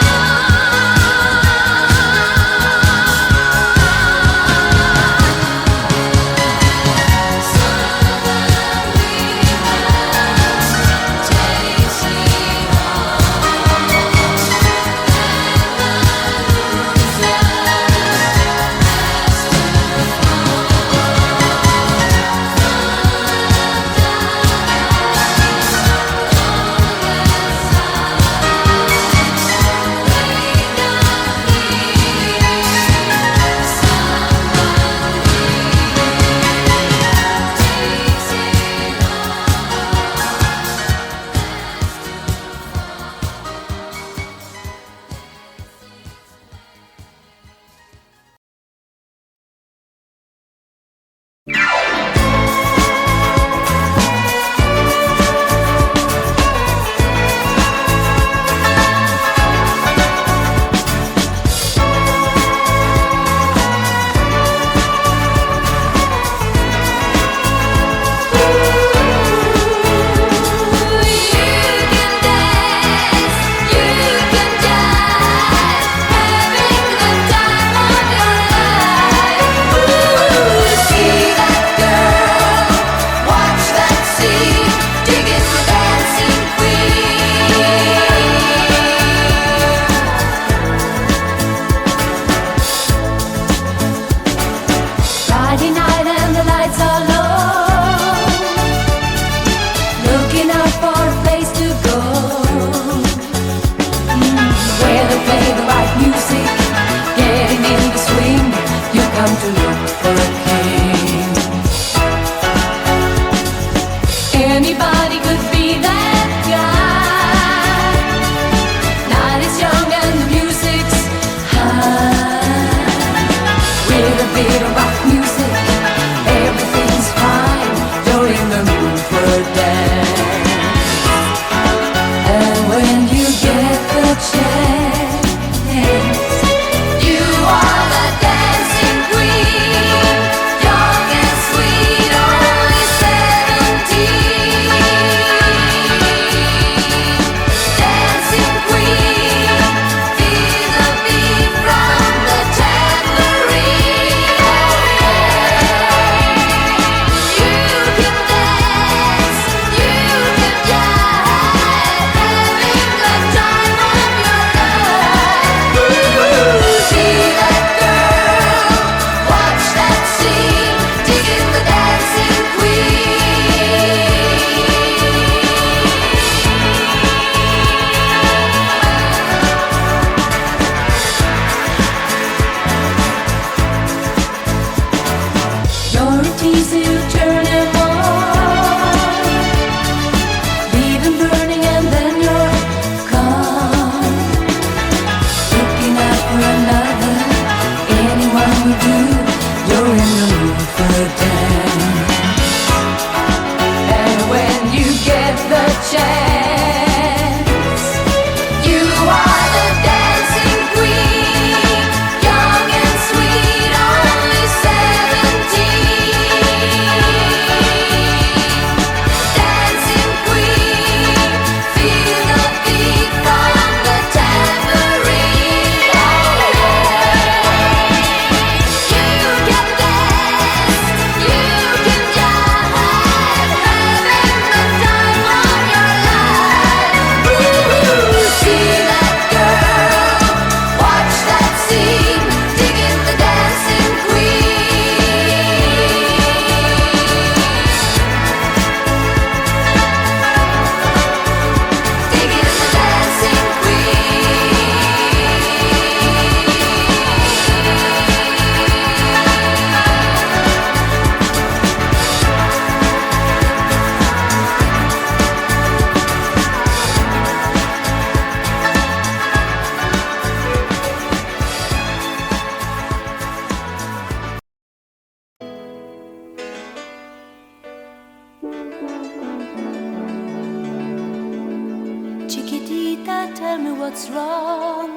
tell me what's wrong.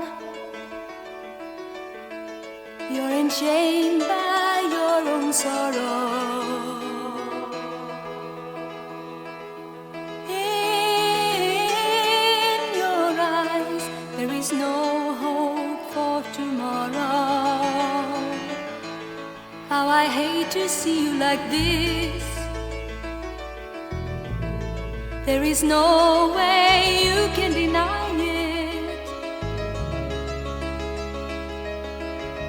You're enchained by your own sorrow. In your eyes, there is no hope for tomorrow. How I hate to see you like this. There is no way you can deny it.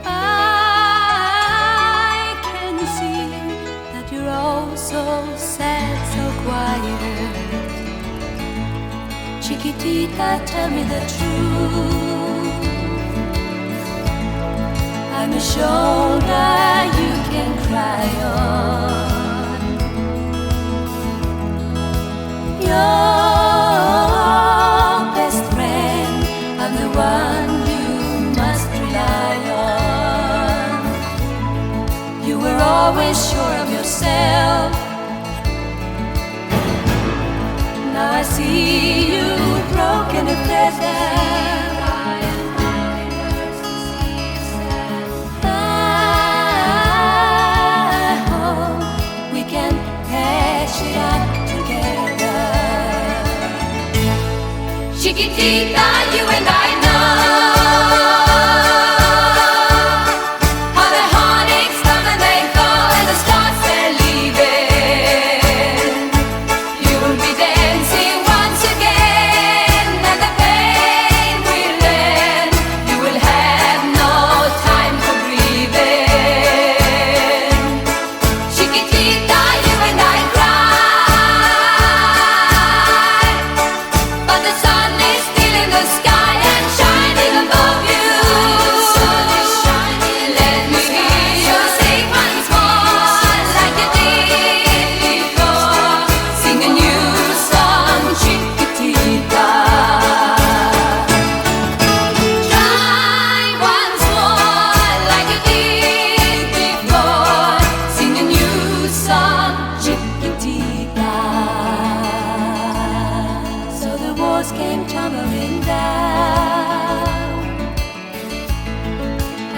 I can see that you're all so sad, so quiet. Chiquitita, tell me the truth. I'm a shoulder you can cry on. Your best friend, I'm the one you must rely on. You were always sure of yourself. Now I see you broken and feathered. I hope we can hash it out together. Chiquitita, you and I know how the heartaches come and they go, and the stars they're leaving. You'll be dancing once again, and the pain will end. You will have no time for breathing. Chiquitita, you and I cry, but the sun is still in the sky and shining above you. Let me hear you sing once more like you did before. Sing a new song, Chiquitita. Try once more like you did before. Sing a new song, Chiquitita. So the walls came tumbling down,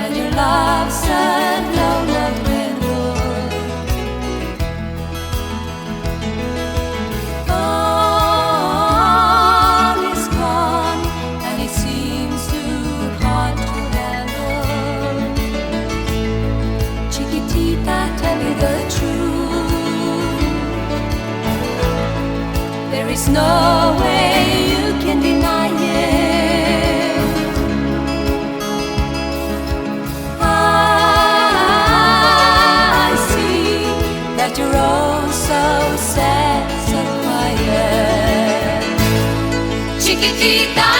and your love said no love dwindled. All is gone, and it seems too hard to handle. Chiquitita, tell me the truth. There is no way you can deny it. I see that you're all so sad, so quiet. Chiquitita,